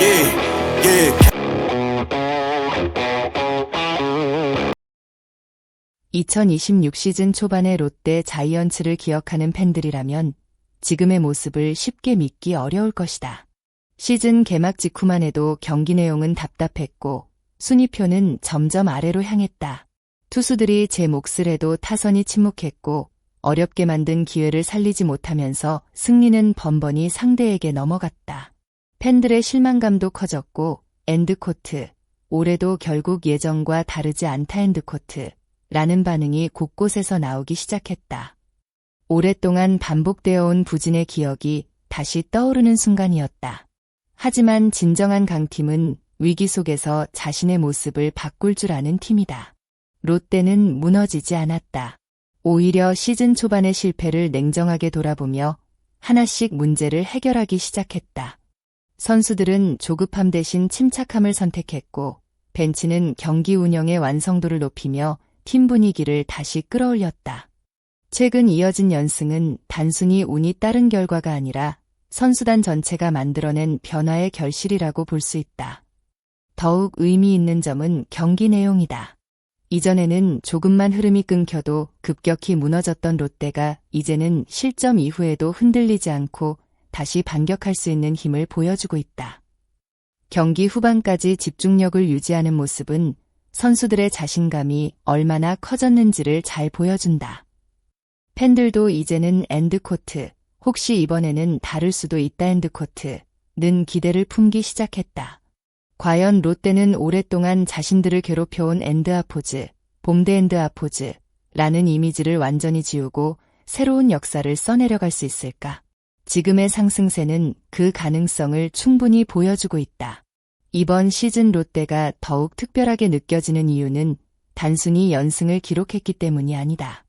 Yeah, yeah. 2026 시즌 초반의 롯데 자이언츠를 기억하는 팬들이라면 지금의 모습을 쉽게 믿기 어려울 것이다. 시즌 개막 직후만 해도 경기 내용은 답답했고 순위표는 점점 아래로 향했다. 투수들이 제 몫을 해도 타선이 침묵했고 어렵게 만든 기회를 살리지 못하면서 승리는 번번이 상대에게 넘어갔다. 팬들의 실망감도 커졌고 엔드코트, 올해도 결국 예정과 다르지 않다 엔드코트 라는 반응이 곳곳에서 나오기 시작했다. 오랫동안 반복되어 온 부진의 기억이 다시 떠오르는 순간이었다. 하지만 진정한 강팀은 위기 속에서 자신의 모습을 바꿀 줄 아는 팀이다. 롯데는 무너지지 않았다. 오히려 시즌 초반의 실패를 냉정하게 돌아보며 하나씩 문제를 해결하기 시작했다. 선수들은 조급함 대신 침착함을 선택했고 벤치는 경기 운영의 완성도를 높이며 팀 분위기를 다시 끌어올렸다. 최근 이어진 연승은 단순히 운이 따른 결과가 아니라 선수단 전체가 만들어낸 변화의 결실이라고 볼 수 있다. 더욱 의미 있는 점은 경기 내용이다. 이전에는 조금만 흐름이 끊겨도 급격히 무너졌던 롯데가 이제는 실점 이후에도 흔들리지 않고 다시 반격할 수 있는 힘을 보여주고 있다. 경기 후반까지 집중력을 유지하는 모습은 선수들의 자신감이 얼마나 커졌는지를 잘 보여준다. 팬들도 이제는 엔드코트, 혹시 이번에는 다를 수도 있다 엔드코트는 기대를 품기 시작했다. 과연 롯데는 오랫동안 자신들을 괴롭혀온 엔드아포즈, 봄대 엔드아포즈라는 이미지를 완전히 지우고 새로운 역사를 써내려갈 수 있을까? 지금의 상승세는 그 가능성을 충분히 보여주고 있다. 이번 시즌 롯데가 더욱 특별하게 느껴지는 이유는 단순히 연승을 기록했기 때문이 아니다.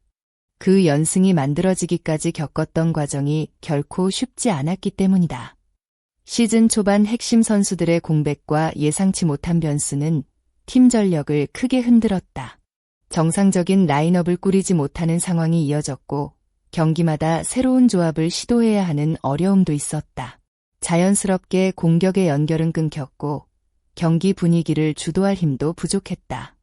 그 연승이 만들어지기까지 겪었던 과정이 결코 쉽지 않았기 때문이다. 시즌 초반 핵심 선수들의 공백과 예상치 못한 변수는 팀 전력을 크게 흔들었다. 정상적인 라인업을 꾸리지 못하는 상황이 이어졌고 경기마다 새로운 조합을 시도해야 하는 어려움도 있었다. 자연스럽게 공격의 연결은 끊겼고 경기 분위기를 주도할 힘도 부족했다.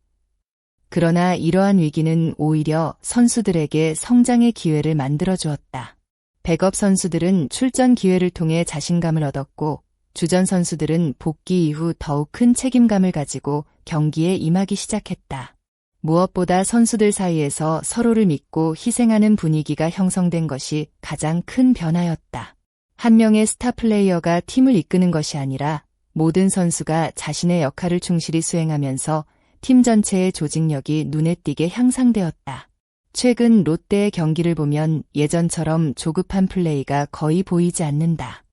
그러나 이러한 위기는 오히려 선수들에게 성장의 기회를 만들어주었다. 백업 선수들은 출전 기회를 통해 자신감을 얻었고 주전 선수들은 복귀 이후 더욱 큰 책임감을 가지고 경기에 임하기 시작했다. 무엇보다 선수들 사이에서 서로를 믿고 희생하는 분위기가 형성된 것이 가장 큰 변화였다. 한 명의 스타 플레이어가 팀을 이끄는 것이 아니라 모든 선수가 자신의 역할을 충실히 수행하면서 팀 전체의 조직력이 눈에 띄게 향상되었다. 최근 롯데의 경기를 보면 예전처럼 조급한 플레이가 거의 보이지 않는다.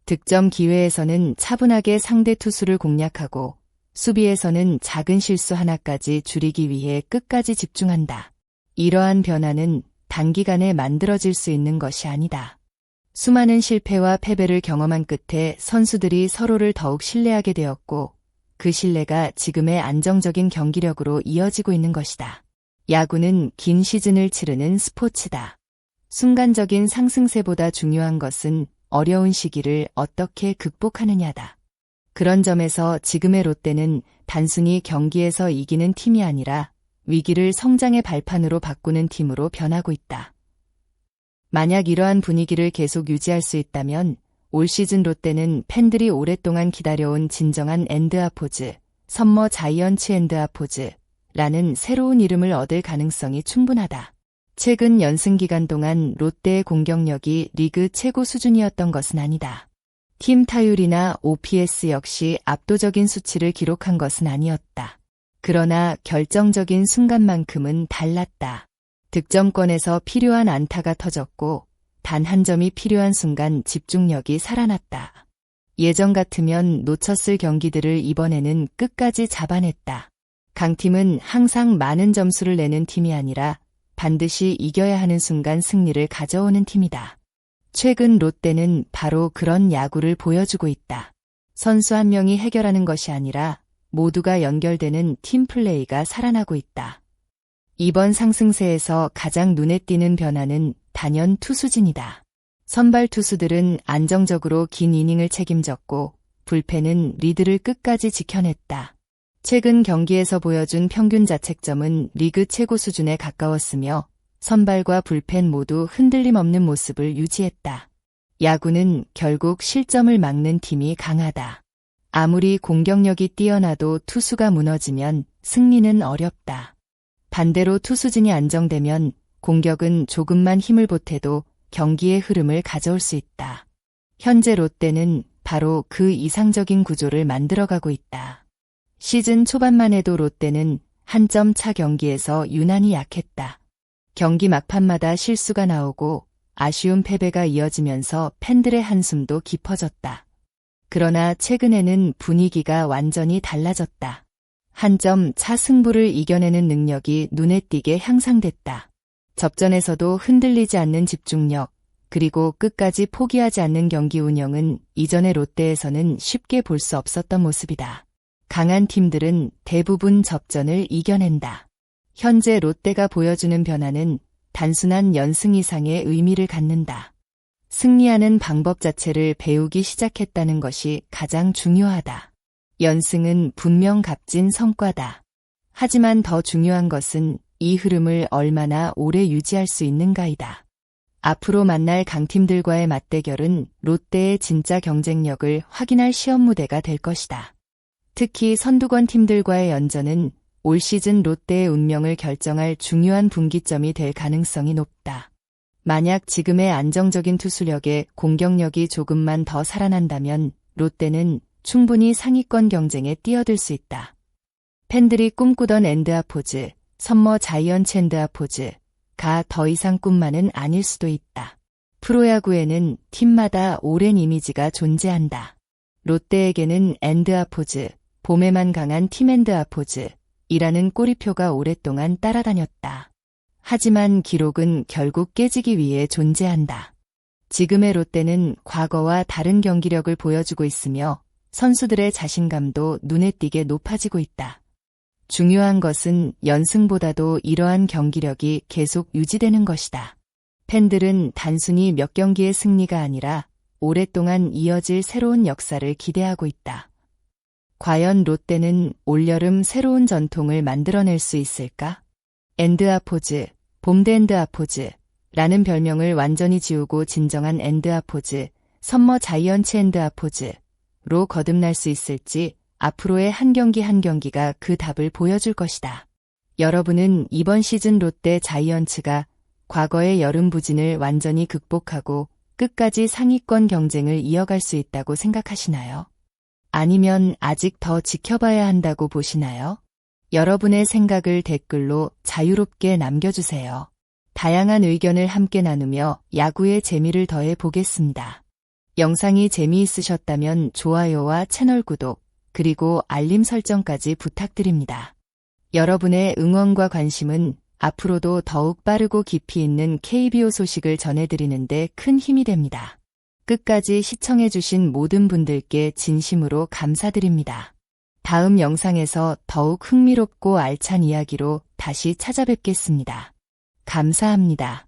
득점 기회에서는 차분하게 상대 투수를 공략하고 수비에서는 작은 실수 하나까지 줄이기 위해 끝까지 집중한다. 이러한 변화는 단기간에 만들어질 수 있는 것이 아니다. 수많은 실패와 패배를 경험한 끝에 선수들이 서로를 더욱 신뢰하게 되었고 그 신뢰가 지금의 안정적인 경기력으로 이어지고 있는 것이다. 야구는 긴 시즌을 치르는 스포츠다. 순간적인 상승세보다 중요한 것은 어려운 시기를 어떻게 극복하느냐다. 그런 점에서 지금의 롯데는 단순히 경기에서 이기는 팀이 아니라 위기를 성장의 발판으로 바꾸는 팀으로 변하고 있다. 만약 이러한 분위기를 계속 유지할 수 있다면 올 시즌 롯데는 팬들이 오랫동안 기다려온 진정한 엔드아포즈, 선머 자이언츠 엔드아포즈라는 새로운 이름을 얻을 가능성이 충분하다. 최근 연승 기간 동안 롯데의 공격력이 리그 최고 수준이었던 것은 아니다. 팀 타율이나 OPS 역시 압도적인 수치를 기록한 것은 아니었다. 그러나 결정적인 순간만큼은 달랐다. 득점권에서 필요한 안타가 터졌고 단 한 점이 필요한 순간 집중력이 살아났다. 예전 같으면 놓쳤을 경기들을 이번에는 끝까지 잡아냈다. 강팀은 항상 많은 점수를 내는 팀이 아니라 반드시 이겨야 하는 순간 승리를 가져오는 팀이다. 최근 롯데는 바로 그런 야구를 보여주고 있다. 선수 한 명이 해결하는 것이 아니라 모두가 연결되는 팀 플레이가 살아나고 있다. 이번 상승세에서 가장 눈에 띄는 변화는 단연 투수진이다. 선발 투수들은 안정적으로 긴 이닝을 책임졌고 불펜은 리드를 끝까지 지켜냈다. 최근 경기에서 보여준 평균 자책점은 리그 최고 수준에 가까웠으며 선발과 불펜 모두 흔들림 없는 모습을 유지했다. 야구는 결국 실점을 막는 팀이 강하다. 아무리 공격력이 뛰어나도 투수가 무너지면 승리는 어렵다. 반대로 투수진이 안정되면 공격은 조금만 힘을 보태도 경기의 흐름을 가져올 수 있다. 현재 롯데는 바로 그 이상적인 구조를 만들어가고 있다. 시즌 초반만 해도 롯데는 한 점 차 경기에서 유난히 약했다. 경기 막판마다 실수가 나오고 아쉬운 패배가 이어지면서 팬들의 한숨도 깊어졌다. 그러나 최근에는 분위기가 완전히 달라졌다. 한 점 차 승부를 이겨내는 능력이 눈에 띄게 향상됐다. 접전에서도 흔들리지 않는 집중력, 그리고 끝까지 포기하지 않는 경기 운영은 이전의 롯데에서는 쉽게 볼 수 없었던 모습이다. 강한 팀들은 대부분 접전을 이겨낸다. 현재 롯데가 보여주는 변화는 단순한 연승 이상의 의미를 갖는다. 승리하는 방법 자체를 배우기 시작했다는 것이 가장 중요하다. 연승은 분명 값진 성과다. 하지만 더 중요한 것은 이 흐름을 얼마나 오래 유지할 수 있는가이다. 앞으로 만날 강팀들과의 맞대결은 롯데의 진짜 경쟁력을 확인할 시험 무대가 될 것이다. 특히 선두권 팀들과의 연전은 올 시즌 롯데의 운명을 결정할 중요한 분기점이 될 가능성이 높다. 만약 지금의 안정적인 투수력에 공격력이 조금만 더 살아난다면 롯데는 충분히 상위권 경쟁에 뛰어들 수 있다. 팬들이 꿈꾸던 엔드아포즈, 선머 자이언츠 엔드아포즈가 더 이상 꿈만은 아닐 수도 있다. 프로야구에는 팀마다 오랜 이미지가 존재한다. 롯데에게는 엔드아포즈, 봄에만 강한 팀 엔드아포즈이라는 꼬리표가 오랫동안 따라다녔다. 하지만 기록은 결국 깨지기 위해 존재한다. 지금의 롯데는 과거와 다른 경기력을 보여주고 있으며 선수들의 자신감도 눈에 띄게 높아지고 있다. 중요한 것은 연승보다도 이러한 경기력이 계속 유지되는 것이다. 팬들은 단순히 몇 경기의 승리가 아니라 오랫동안 이어질 새로운 역사를 기대하고 있다. 과연 롯데는 올여름 새로운 전통을 만들어낼 수 있을까? 엔드아포즈, 봄대 엔드아포즈라는 별명을 완전히 지우고 진정한 엔드아포즈, 선머 자이언츠 엔드아포즈로 거듭날 수 있을지 앞으로의 한 경기 한 경기가 그 답을 보여줄 것이다. 여러분은 이번 시즌 롯데 자이언츠가 과거의 여름 부진을 완전히 극복하고 끝까지 상위권 경쟁을 이어갈 수 있다고 생각하시나요? 아니면 아직 더 지켜봐야 한다고 보시나요? 여러분의 생각을 댓글로 자유롭게 남겨주세요. 다양한 의견을 함께 나누며 야구의 재미를 더해 보겠습니다. 영상이 재미있으셨다면 좋아요와 채널 구독, 그리고 알림 설정까지 부탁드립니다. 여러분의 응원과 관심은 앞으로도 더욱 빠르고 깊이 있는 KBO 소식을 전해드리는 데 큰 힘이 됩니다. 끝까지 시청해주신 모든 분들께 진심으로 감사드립니다. 다음 영상에서 더욱 흥미롭고 알찬 이야기로 다시 찾아뵙겠습니다. 감사합니다.